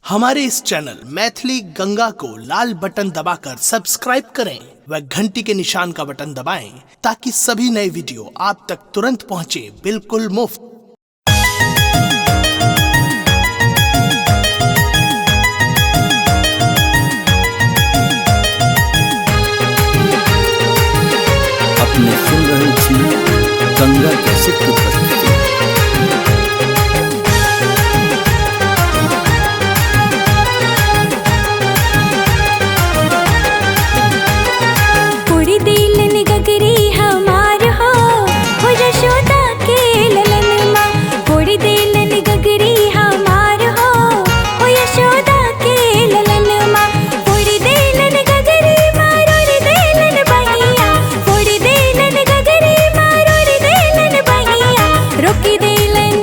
हमारे इस चैनल मैथिली गंगा को लाल बटन दबाकर सब्सक्राइब करें व घंटी के निशान का बटन दबाएं ताकि सभी नए वीडियो आप तक तुरंत पहुंचे बिल्कुल मुफ्त। अपने सुन रहे थी गंगा कैसेट की प्रस्तुति। पूरी दिलन गगरी हमार हो यशोदा के ललन माँ। पूरी दिलन गगरी हमार हो यशोदा के ललन माँ। पूरी दिलन गगरी मारोरी दिलन बहिया। पूरी दिलन गगरी मारोरी दिलन बहिया। रोकी दिलन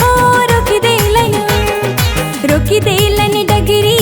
ओ रोकी दिलन डगरी